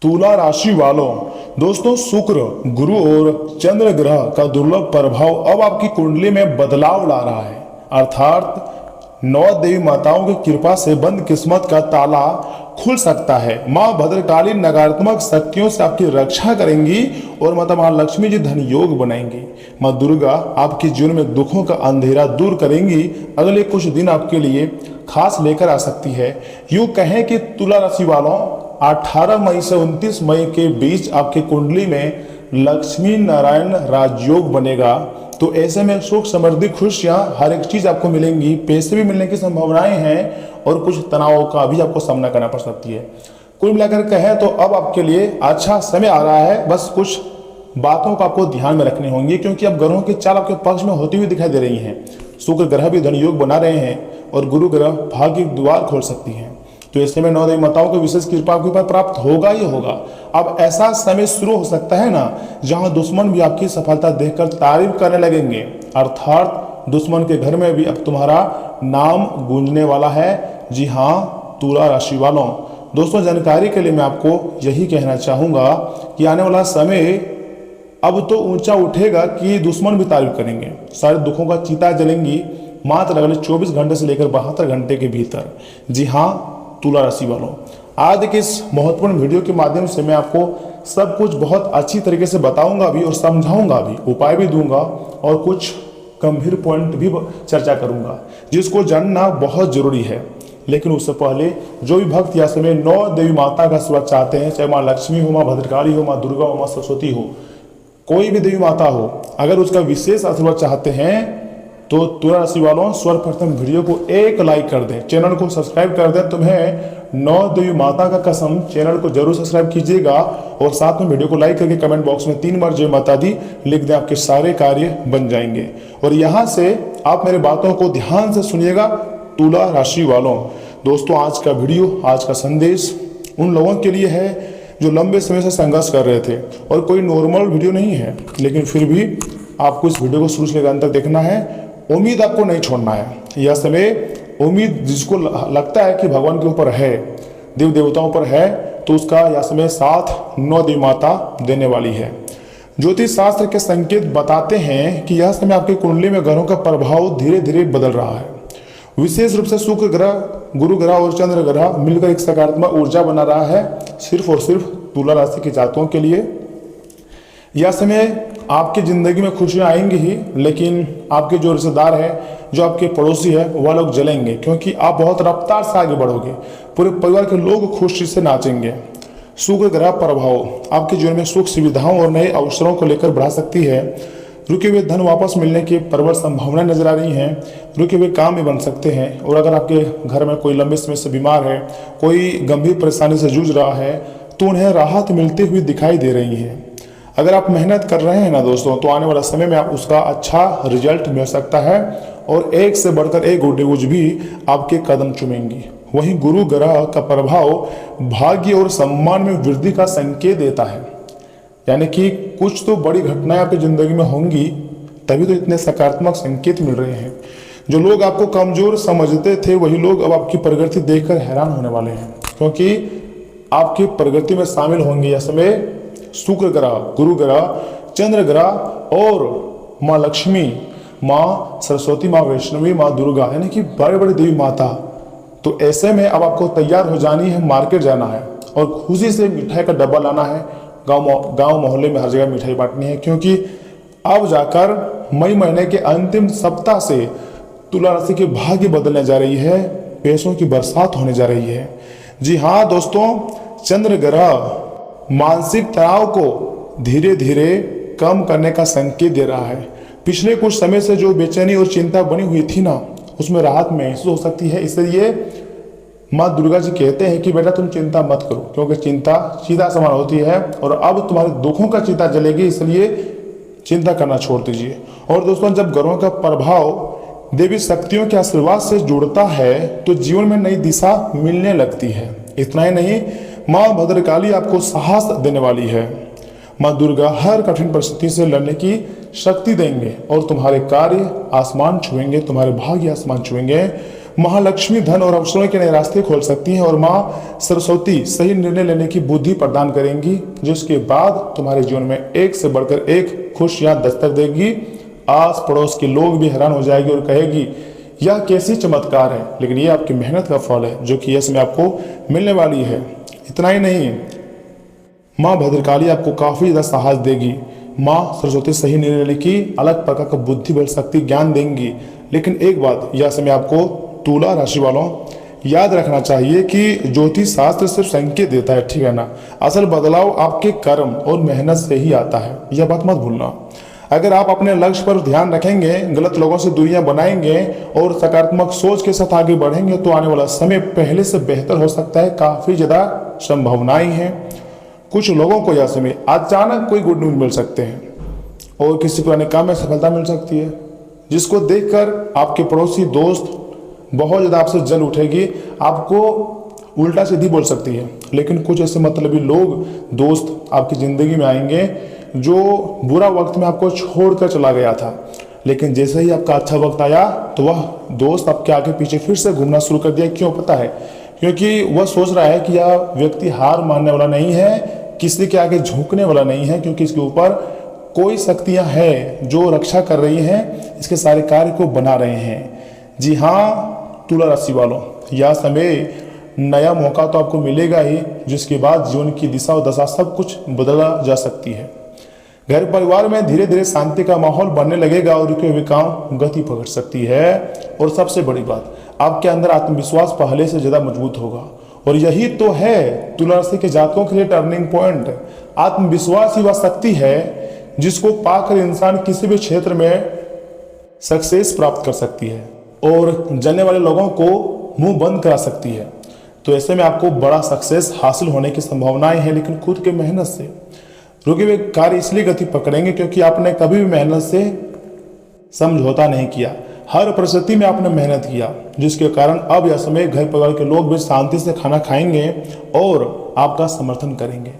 तुला राशि वालों, दोस्तों शुक्र, गुरु और चंद्र ग्रह का दुर्लभ प्रभाव अब आपकी कुंडली में बदलाव ला रहा है। अर्थात 9 देवी माताओं की कृपा से बंद किस्मत का ताला खुल सकता है। माँ भद्रकाली नकारात्मक शक्तियों से आपकी रक्षा करेंगी और माता महालक्ष्मी जी धन योग बनाएंगी। माँ दुर्गा आपके जीवन में दुखों का अंधेरा दूर करेंगी। अगले कुछ दिन आपके लिए खास लेकर आ सकती है। यूं कहें कि तुला राशि वालों, 18 मई से 29 मई के बीच आपकी कुंडली में लक्ष्मी नारायण राजयोग बनेगा। तो ऐसे में सुख समृद्धि खुशियां हर एक चीज आपको मिलेंगी। पैसे भी मिलने की संभावनाएं हैं और कुछ तनाव का भी आपको सामना करना पड़ सकती है। कुल मिलाकर कहें तो अब आपके लिए अच्छा समय आ रहा है। बस कुछ बातों का आपको ध्यान में रखनी होंगी, क्योंकि अब ग्रहों की चाल आपके पक्ष में होती हुई दिखाई दे रही है। शुक्र ग्रह भी धन योग बना रहे हैं और गुरु ग्रह भाग्य की द्वार खोल सकती है। तो ऐसे में 9 देवी माताओं की विशेष कृपा आपके ऊपर प्राप्त होगा ही होगा। अब ऐसा समय शुरू हो सकता है ना, जहां दुश्मन भी आपकी सफलता देखकर तारीफ करने लगेंगे। अर्थात दुश्मन के घर में भी अब तुम्हारा नाम गूंजने वाला है। जी हाँ तुला राशि वालों, दोस्तों जानकारी के लिए मैं आपको यही कहना चाहूंगा कि आने वाला समय अब तो ऊंचा उठेगा कि दुश्मन भी तारीफ करेंगे। सारे दुखों का चिता जलेंगी मात्र अगले 24 घंटे से लेकर 72 घंटे के भीतर। जी हाँ तुला राशि वालों, आज के इस महत्वपूर्ण वीडियो के माध्यम से मैं आपको सब कुछ बहुत अच्छी तरीके से बताऊंगा भी और समझाऊंगा भी, उपाय भी दूंगा और कुछ गंभीर पॉइंट भी चर्चा करूंगा जिसको जानना बहुत जरूरी है। लेकिन उससे पहले जो भी भक्त या समय 9 देवी माता का स्वागत चाहते हैं, चाहे माँ लक्ष्मी हो, माँ भद्रकाली हो, माँ दुर्गा हो, माँ सरस्वती हो, कोई भी देवी माता हो, अगर उसका विशेष आशीर्वाद चाहते हैं तो तुला राशि वालों सर्वप्रथम वीडियो को एक लाइक कर दें, चैनल को सब्सक्राइब कर दें। तुम्हें 9 देवी माता का कसम चैनल को जरूर सब्सक्राइब कीजिएगा और साथ में वीडियो को लाइक करके कमेंट बॉक्स में 3 बार जय माता दी लिख दें। आपके सारे कार्य बन जाएंगे। और यहाँ से आप मेरे बातों को ध्यान से सुनिएगा तुला राशि वालों। दोस्तों आज का वीडियो, आज का संदेश उन लोगों के लिए है जो लंबे समय से संघर्ष कर रहे थे और कोई नॉर्मल वीडियो नहीं है, लेकिन फिर भी आपको इस वीडियो को शुरू से लेकर अंत तक देखना है। उम्मीद आपको नहीं छोड़ना है। यह समय उम्मीद जिसको लगता है कि भगवान के ऊपर है, देव देवताओं पर है, तो उसका यह समय साथ 9 देवी माता देने वाली है। ज्योतिष शास्त्र के संकेत बताते हैं कि यह समय आपकी कुंडली में ग्रहों का प्रभाव धीरे धीरे बदल रहा है। विशेष रूप से शुक्र ग्रह, गुरु ग्रह और चंद्र ग्रह मिलकर एक सकारात्मक ऊर्जा बना रहा है सिर्फ और सिर्फ तुला राशि के जातकों के लिए। यह समय आपकी जिंदगी में खुशियां आएंगी ही, लेकिन आपके जो रिश्तेदार हैं, जो आपके पड़ोसी है, वह लोग जलेंगे, क्योंकि आप बहुत रफ्तार से आगे बढ़ोगे। पूरे परिवार के लोग खुशी से नाचेंगे। शुक्र ग्रह प्रभाव आपके जीवन में सुख सुविधाओं और नए अवसरों को लेकर बढ़ा सकती है। रुके हुए धन वापस मिलने की प्रबल संभावनाएं नजर आ रही हैं। रुके हुए काम भी बन सकते हैं। और अगर आपके घर में कोई लंबे समय से बीमार है, कोई गंभीर परेशानी से जूझ रहा है, तो उन्हें राहत मिलती हुई दिखाई दे रही है। अगर आप मेहनत कर रहे हैं ना दोस्तों, तो आने वाला समय में आप उसका अच्छा रिजल्ट मिल सकता है और एक से बढ़कर एक गुड न्यूज भी आपके कदम चूमेंगी। वहीं गुरु ग्रह का प्रभाव भाग्य और सम्मान में वृद्धि का संकेत देता है। यानी कि कुछ तो बड़ी घटनाएं आपकी जिंदगी में होंगी, तभी तो इतने सकारात्मक संकेत मिल रहे हैं। जो लोग आपको कमजोर समझते थे, वही लोग अब आपकी प्रगति देखकर हैरान होने वाले हैं, क्योंकि आपकी प्रगति में शामिल होंगे यह समय शुक्र ग्रह, गुरु ग्रह, चंद्र ग्रह और माँ लक्ष्मी, माँ सरस्वती, माँ वैष्णवी, माँ दुर्गा, यानी कि बड़े बड़े देवी माता। तो ऐसे में अब आपको तैयार हो जानी है, मार्केट जाना है और खुशी से मिठाई का डब्बा लाना है। गांव मोहल्ले में हर जगह मिठाई बांटनी है, क्योंकि अब जाकर मई महीने के अंतिम सप्ताह से तुला राशि की भाग्य बदलने जा रही है, पैसों की बरसात होने जा रही है। जी हाँ दोस्तों, चंद्र ग्रह मानसिक तनाव को धीरे धीरे कम करने का संकेत दे रहा है। पिछले कुछ समय से जो बेचैनी और चिंता बनी हुई थी ना, उसमें राहत महसूस हो सकती है। इसलिए माँ दुर्गा जी कहते हैं कि बेटा तुम चिंता मत करो, क्योंकि चिंता चिता समान होती है और अब तुम्हारे दुखों का चिता जलेगी, इसलिए चिंता करना छोड़ दीजिए। और दोस्तों, जब ग्रहों का प्रभाव देवी शक्तियों के आशीर्वाद से जुड़ता है तो जीवन में नई दिशा मिलने लगती है। इतना ही नहीं, माँ भद्रकाली आपको साहस देने वाली है। माँ दुर्गा हर कठिन परिस्थिति से लड़ने की शक्ति देंगे और तुम्हारे कार्य आसमान छुएंगे, तुम्हारे भाग्य आसमान छुएंगे। महालक्ष्मी धन और अवसरों के नए रास्ते खोल सकती हैं और माँ सरस्वती सही निर्णय लेने की बुद्धि प्रदान करेंगी, जिसके बाद तुम्हारे जीवन में एक से बढ़कर एक खुशियां दस्तक देगी। आस पड़ोस के लोग भी हैरान हो जाएंगे और कहेगी यह कैसी चमत्कार है, लेकिन यह आपकी मेहनत का फल है जो कि इसमें आपको मिलने वाली है। इतना ही नहीं, माँ भद्रकाली आपको काफी ज्यादा साहस देगी। माँ सरस्वती सही निर्णय लेने की अलग प्रकार का बुद्धि बल शक्ति ज्ञान देंगी। लेकिन एक बात यह समय आपको तुला राशि वालों याद रखना चाहिए कि ज्योतिष शास्त्र सिर्फ संकेत देता है, ठीक है ना। असल बदलाव आपके कर्म और मेहनत से ही आता है, यह बात मत भूलना। अगर आप अपने लक्ष्य पर ध्यान रखेंगे, गलत लोगों से दूरियां बनाएंगे और सकारात्मक सोच के साथ आगे बढ़ेंगे तो आने वाला समय पहले से बेहतर हो सकता है। काफी ज्यादा संभावनाएं हैं। कुछ लोगों को यह समय अचानक कोई गुड न्यूज मिल सकते हैं और किसी पुराने काम में सफलता मिल सकती है, जिसको देखकर आपके पड़ोसी दोस्त बहुत ज्यादा आपसे जल उठेगी, आपको उल्टा सीधी बोल सकती है। लेकिन कुछ ऐसे मतलबी लोग दोस्त आपकी जिंदगी में आएंगे जो बुरा वक्त में आपको छोड़कर चला गया था, लेकिन जैसे ही आपका अच्छा वक्त आया तो वह दोस्त आपके आगे पीछे फिर से घूमना शुरू कर दिया। क्यों पता है? क्योंकि वह सोच रहा है कि यह व्यक्ति हार मानने वाला नहीं है, किसी के आगे झुकने वाला नहीं है, क्योंकि इसके ऊपर कोई शक्तियां हैं जो रक्षा कर रही हैं, इसके सारे कार्य को बना रहे हैं। जी हाँ तुला राशि वालों, यह समय नया मौका तो आपको मिलेगा ही, जिसके बाद जीवन की दिशा और दशा सब कुछ बदला जा सकती है। घर परिवार में धीरे धीरे शांति का माहौल बनने लगेगा और रुके हुए काम गति पकड़ सकती है। और सबसे बड़ी बात, आपके अंदर आत्मविश्वास पहले से ज्यादा मजबूत होगा और यही तो है तुला राशि के जातकों के लिए टर्निंग पॉइंट। आत्मविश्वास ही वह शक्ति है जिसको पाकर इंसान किसी भी क्षेत्र में सक्सेस प्राप्त कर सकती है और जानने वाले लोगों को मुंह बंद करा सकती है। तो ऐसे में आपको बड़ा सक्सेस हासिल होने की संभावनाएं हैं, लेकिन खुद के मेहनत से। रुके हुए कार्य इसलिए गति पकड़ेंगे क्योंकि आपने कभी भी मेहनत से समझौता नहीं किया, हर परिस्थिति में आपने मेहनत किया, जिसके कारण अब यह समय घर परिवार के लोग भी शांति से खाना खाएंगे और आपका समर्थन करेंगे।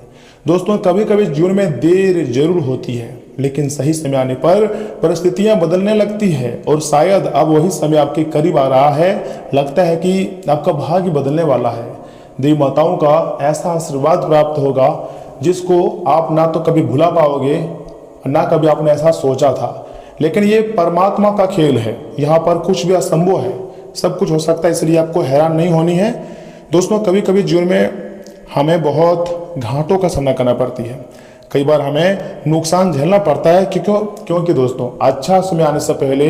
दोस्तों कभी कभी जीवन में देर जरूर होती है, लेकिन सही समय आने पर परिस्थितियां बदलने लगती है और शायद अब वही समय आपके करीब आ रहा है। लगता है कि आपका भाग्य बदलने वाला है। देवी माताओं का ऐसा आशीर्वाद प्राप्त होगा जिसको आप ना तो कभी भुला पाओगे, ना कभी आपने ऐसा सोचा था। लेकिन ये परमात्मा का खेल है, यहाँ पर कुछ भी असंभव है, सब कुछ हो सकता है, इसलिए आपको हैरान नहीं होनी है। दोस्तों कभी कभी जीवन में हमें बहुत घाटों का सामना करना पड़ती है, कई बार हमें नुकसान झेलना पड़ता है। क्योंकि दोस्तों अच्छा समय आने से पहले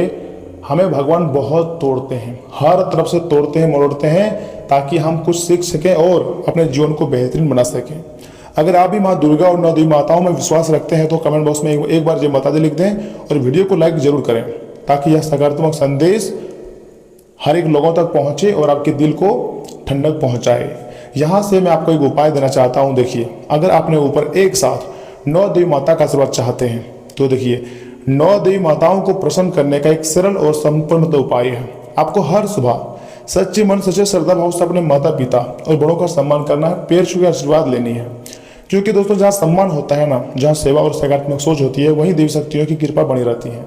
हमें भगवान बहुत तोड़ते हैं, हर तरफ से तोड़ते हैं, मरोड़ते हैं, ताकि हम कुछ सीख सकें और अपने जीवन को बेहतरीन बना सकें। अगर आप भी माँ दुर्गा और नौ देवी माताओं में विश्वास रखते हैं तो कमेंट बॉक्स में एक बार जय माता दी लिख दें और वीडियो को लाइक जरूर करें, ताकि यह सकारात्मक संदेश हर एक लोगों तक पहुंचे और आपके दिल को ठंडक पहुंचाए। यहाँ से मैं आपको एक उपाय देना चाहता हूँ। देखिए, अगर आपने ऊपर एक साथ 9 देवी माता का आशीर्वाद चाहते हैं तो देखिए 9 देवी माताओं को प्रसन्न करने का एक सरल और संपूर्ण उपाय है। आपको हर सुबह सच्चे मन सच्चे श्रद्धा भाव से अपने माता पिता और बड़ों का सम्मान करना है, पैर छू के आशीर्वाद लेनी है। क्योंकि दोस्तों जहाँ सम्मान होता है ना, जहाँ सेवा और सकारात्मक सोच होती है, वहीं देवी शक्तियों की कृपा बनी रहती है।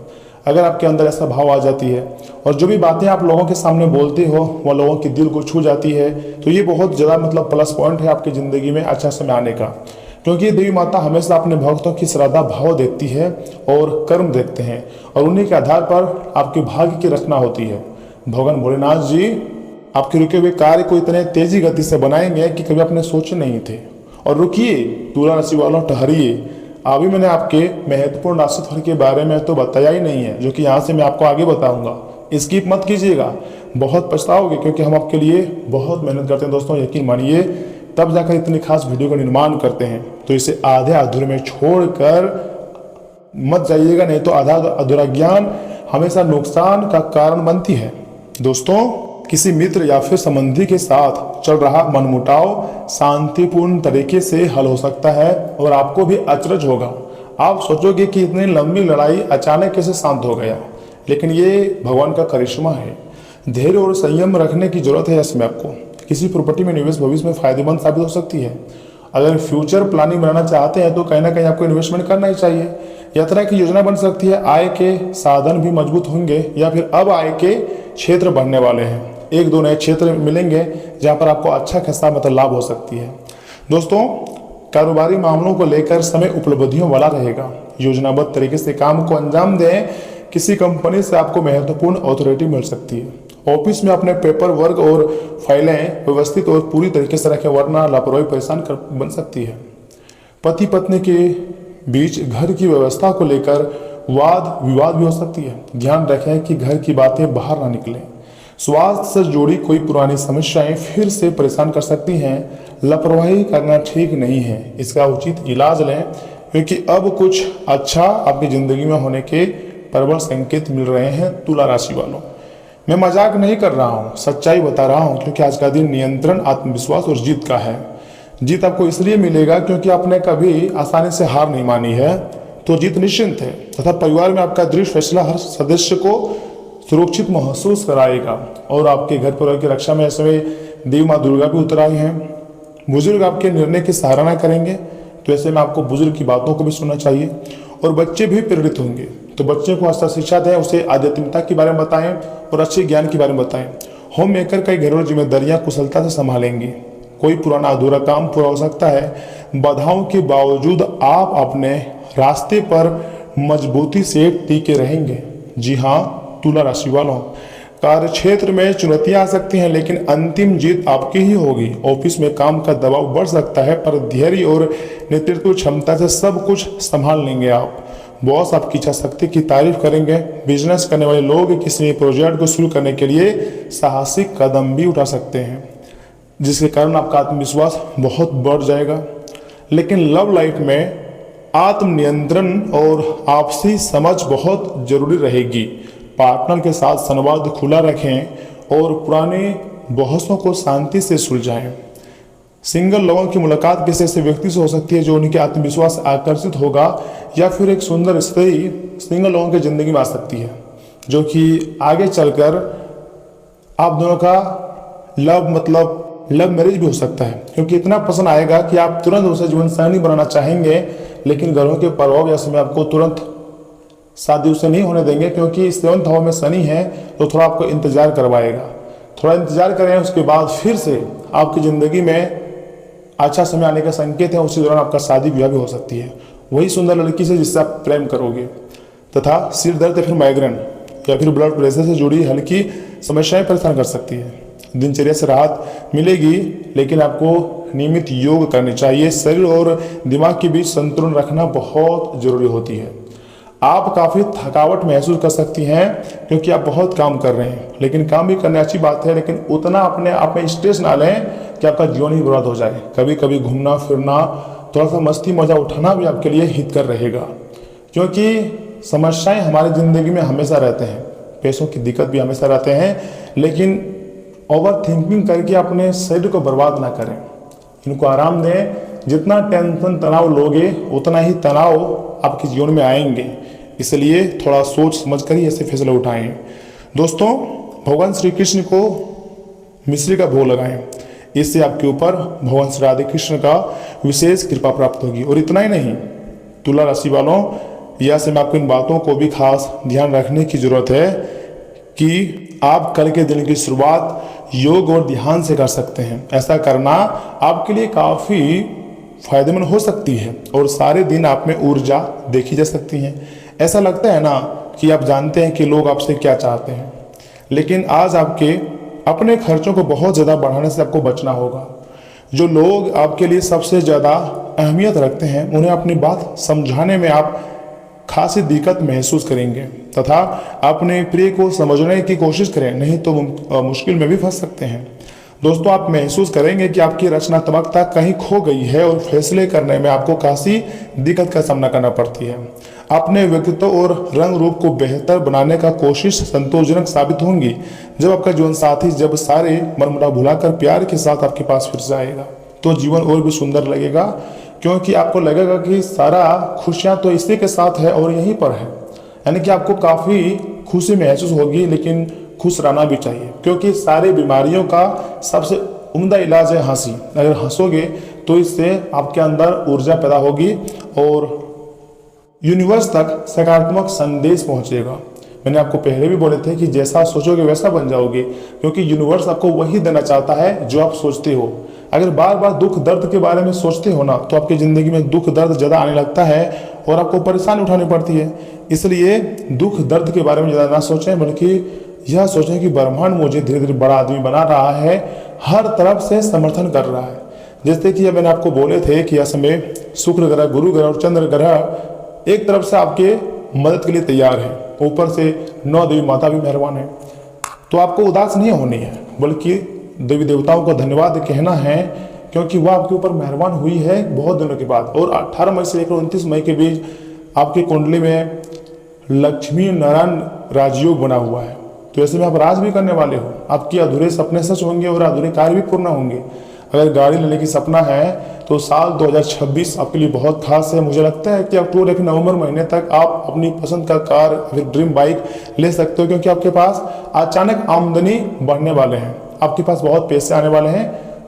अगर आपके अंदर ऐसा भाव आ जाती है और जो भी बातें आप लोगों के सामने बोलते हो वह लोगों के दिल को छू जाती है, तो ये बहुत ज़्यादा मतलब प्लस पॉइंट है आपकी ज़िंदगी में अच्छा समय आने का। क्योंकि देवी माता हमेशा अपने भक्तों की श्रद्धा भाव देखती है और कर्म देखते हैं और उन्हीं के आधार पर आपके भाग्य की रचना होती है। भगवान भोलेनाथ जी आपके रुके हुए कार्य को इतने तेजी गति से बनाएंगे कि कभी आपने सोचे नहीं थे। और रुकिए तुला राशि वालों, ठहरिए, अभी मैंने आपके महत्वपूर्ण राशिफल के बारे में तो बताया ही नहीं है, जो कि यहाँ से मैं आपको आगे बताऊंगा। स्किप मत कीजिएगा, बहुत पछताओगे, क्योंकि हम आपके लिए बहुत मेहनत करते हैं दोस्तों। यकीन मानिए, तब जाकर इतनी खास वीडियो का निर्माण करते हैं। तो इसे आधे अधूरे में छोड़कर मत जाइएगा, नहीं तो आधा अधूरा ज्ञान हमेशा नुकसान का कारण बनती है। दोस्तों किसी मित्र या फिर संबंधी के साथ चल रहा मनमुटाव शांतिपूर्ण तरीके से हल हो सकता है और आपको भी अचरज होगा। आप सोचोगे कि इतनी लंबी लड़ाई अचानक कैसे शांत हो गया, लेकिन ये भगवान का करिश्मा है। धैर्य और संयम रखने की जरूरत है इसमें आपको। किसी प्रॉपर्टी में निवेश भविष्य में फायदेमंद साबित हो सकती है। अगर फ्यूचर प्लानिंग बनाना चाहते हैं तो कहीं ना कहीं आपको इन्वेस्टमेंट करना ही चाहिए। यात्रा की योजना बन सकती है, आय के साधन भी मजबूत होंगे या फिर अब आय के क्षेत्र बढ़ने वाले हैं। एक दो नए क्षेत्र मिलेंगे जहां पर आपको अच्छा खासा मतलब लाभ हो सकती है। दोस्तों, कारोबारी मामलों को लेकर समय उपलब्धियों वाला रहेगा। योजनाबद्ध तरीके से काम को अंजाम दें। किसी कंपनी से आपको महत्वपूर्ण अथॉरिटी मिल सकती है। ऑफिस में अपने पेपर वर्क और फाइलें व्यवस्थित और पूरी तरीके से रखें, वरना लापरवाही परेशान कर बन सकती है। पति पत्नी के बीच घर की व्यवस्था को लेकर वाद विवाद भी हो सकती है। ध्यान रखें कि घर की बातें बाहर ना निकलें। स्वास्थ्य से जुड़ी कोई पुरानी समस्याएं फिर से परेशान कर सकती हैं। लापरवाही करना ठीक नहीं है, इसका उचित इलाज लें, क्योंकि अब कुछ अच्छा आपकी जिंदगी में होने के प्रबल संकेत मिल रहे हैं। तुला राशि वालों, मैं मजाक नहीं कर रहा हूँ, सच्चाई बता रहा हूँ, क्योंकि आज का दिन नियंत्रण, आत्मविश्वास और जीत का है। जीत आपको इसलिए मिलेगा क्योंकि आपने कभी आसानी से हार नहीं मानी है, तो जीत निश्चिंत है। तथा परिवार में आपका दृढ़ फैसला हर सदस्य को सुरक्षित महसूस कराएगा। और आपके घर परिवार की रक्षा में ऐसे में देवी माँ दुर्गा भी उतर आई हैं। बुजुर्ग आपके निर्णय की सराहना करेंगे, तो ऐसे में आपको बुजुर्ग की बातों को भी सुनना चाहिए। और बच्चे भी प्रेरित होंगे, तो बच्चे को अच्छा शिक्षा दें, उसे आध्यात्मिकता के बारे में बताएं और अच्छे ज्ञान के बारे में बताएं। होम मेकर कई घरेलू जिम्मेदारियां कुशलता से संभालेंगे। कोई पुराना अधूरा काम पूरा हो सकता है। बाधाओं के बावजूद आप अपने रास्ते पर मजबूती से टिके रहेंगे। जी हाँ, तुला राशि वालों, कार्य क्षेत्र में चुनौतियां आ सकती हैं, लेकिन अंतिम जीत आपकी ही होगी। ऑफिस में काम का दबाव बढ़ सकता है, पर धैर्य और नेतृत्व क्षमता से सब कुछ संभाल लेंगे आप। बॉस आपकी इच्छा शक्ति की तारीफ करेंगे। बिजनेस करने वाले लोग किसी भी प्रोजेक्ट को शुरू करने के लिए साहसिक कदम भी उठा सकते हैं, जिसके कारण आपका आत्मविश्वास बहुत बढ़ जाएगा। लेकिन लव लाइफ में आत्मनियंत्रण और आपसी समझ बहुत जरूरी रहेगी। पार्टनर के साथ संवाद खुला रखें और पुराने बहसों को शांति से सुलझाएं। सिंगल लोगों की मुलाकात किसी ऐसे व्यक्ति से हो सकती है जो उनके आत्मविश्वास आकर्षित होगा, या फिर एक सुंदर स्त्री सिंगल लोगों की जिंदगी में आ सकती है, जो कि आगे चलकर आप दोनों का लव मैरिज भी हो सकता है, क्योंकि इतना पसंद आएगा कि आप तुरंत उसे जीवन साथी बनाना चाहेंगे। लेकिन ग्रहों के प्रभाव या समय आपको तुरंत शादी उससे नहीं होने देंगे, क्योंकि 7वें हाउस में शनि है, तो थोड़ा आपको इंतजार करवाएगा। थोड़ा इंतजार करें, उसके बाद फिर से आपकी ज़िंदगी में अच्छा समय आने का संकेत है। उसी दौरान आपका शादी ब्याह भी हो सकती है, वही सुंदर लड़की से जिससे आप प्रेम करोगे। तथा सिर दर्द या फिर माइग्रेन या फिर ब्लड प्रेशर से जुड़ी हल्की समस्याएं परेशान कर सकती है। दिनचर्या से राहत मिलेगी, लेकिन आपको नियमित योग करनी चाहिए। शरीर और दिमाग के बीच संतुलन रखना बहुत जरूरी होती है। आप काफ़ी थकावट महसूस कर सकती हैं, क्योंकि आप बहुत काम कर रहे हैं। लेकिन काम भी करना अच्छी बात है, लेकिन उतना अपने आप में स्ट्रेस ना लें कि आपका जीवन ही बर्बाद हो जाए। कभी कभी घूमना फिरना, थोड़ा सा मस्ती मजा उठाना भी आपके लिए हितकर रहेगा, क्योंकि समस्याएं हमारी ज़िंदगी में हमेशा रहते हैं। पैसों की दिक्कत भी हमेशा रहते हैं, लेकिन ओवर थिंकिंग करके अपने शरीर को बर्बाद ना करें। इनको आराम दें। जितना टेंशन तनाव लोगे, उतना ही तनाव आपके जीवन में आएंगे। इसलिए थोड़ा सोच समझ कर ही ऐसे फैसले उठाएं। दोस्तों, भगवान श्री कृष्ण को मिश्री का भोग लगाएं। इससे आपके ऊपर भगवान श्री राधे कृष्ण का विशेष कृपा प्राप्त होगी। और इतना ही नहीं, तुला राशि वालों, यह से मैं आपको इन बातों को भी खास ध्यान रखने की जरूरत है कि आप कल के दिन की शुरुआत योग और ध्यान से कर सकते हैं। ऐसा करना आपके लिए काफ़ी फायदेमंद हो सकती है, और सारे दिन आप में ऊर्जा देखी जा सकती है। ऐसा लगता है ना कि आप जानते हैं कि लोग आपसे क्या चाहते हैं, लेकिन आज आपके अपने खर्चों को बहुत ज़्यादा बढ़ाने से आपको बचना होगा। जो लोग आपके लिए सबसे ज़्यादा अहमियत रखते हैं, उन्हें अपनी बात समझाने में आप खासी दिक्कत महसूस करेंगे। तथा अपने प्रिय को समझने की कोशिश करें, नहीं तो मुश्किल में भी फंस सकते हैं। दोस्तों, आप महसूस करेंगे कि आपकी रचनात्मकता कहीं खो गई है और फैसले करने में आपको काफ़ी दिक्कत का सामना करना पड़ती है। अपने व्यक्तित्व और रंग रूप को बेहतर बनाने का कोशिश संतोषजनक साबित होंगी जब आपका जीवन साथी जब सारे मनमुटाव भुलाकर प्यार के साथ आपके पास फिर से आएगा, तो जीवन और भी सुंदर लगेगा, क्योंकि आपको लगेगा कि सारा खुशियाँ तो इसी के साथ है और यहीं पर है। यानी कि आपको काफ़ी खुशी महसूस होगी, लेकिन खुश रहना भी चाहिए, क्योंकि सारी बीमारियों का सबसे उम्दा इलाज है हंसी। अगर हंसोगे तो इससे आपके अंदर ऊर्जा पैदा होगी और यूनिवर्स तक सकारात्मक संदेश पहुंचेगा। मैंने आपको पहले भी बोले थे कि जैसा सोचोगे वैसा बन जाओगे, क्योंकि यूनिवर्स आपको वही देना चाहता है जो आप सोचते हो। अगर बार बार दुख दर्द के बारे में सोचते हो ना, तो आपकी ज़िंदगी में दुख दर्द ज़्यादा आने लगता है और आपको परेशानी उठानी पड़ती है। इसलिए दुख दर्द के बारे में ज़्यादा ना सोचें, बल्कि यह सोचें कि ब्रह्मांड मुझे धीरे धीरे बड़ा आदमी बना रहा है, हर तरफ से समर्थन कर रहा है। जैसे कि मैंने आपको बोले थे कि यह समय शुक्र ग्रह, गुरु ग्रह और चंद्र ग्रह एक तरफ से आपके मदद के लिए तैयार है, ऊपर से 9 देवी माता भी मेहरबान है। तो आपको उदास नहीं होनी है, बल्कि देवी देवताओं को धन्यवाद कहना है, क्योंकि वह आपके ऊपर मेहरबान हुई है बहुत दिनों के बाद। और 18 मई से लेकर 29 मई के बीच आपकी कुंडली में लक्ष्मी नारायण राजयोग बना हुआ है। तो ऐसे में आप राज भी करने वाले हो, आपके अधूरे सपने सच होंगे और अधूरे कार्य भी पूर्ण होंगे। अगर गाड़ी लेने की सपना है तो साल 2026 आपके लिए बहुत खास है। मुझे लगता है कि अक्टूबर या फिर नवंबर महीने तक आप अपनी पसंद का कार फिर ड्रीम बाइक ले सकते हो, क्योंकि आपके पास अचानक आमदनी बढ़ने वाले हैं, आपके पास बहुत पैसे आने वाले हैं।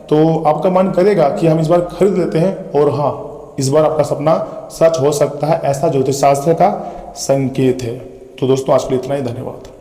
तो आपका मन करेगा कि हम इस बार खरीद लेते हैं, और हाँ, इस बार आपका सपना सच हो सकता है, ऐसा ज्योतिष शास्त्र का संकेत है। तो दोस्तों आज के लिए इतना ही, धन्यवाद।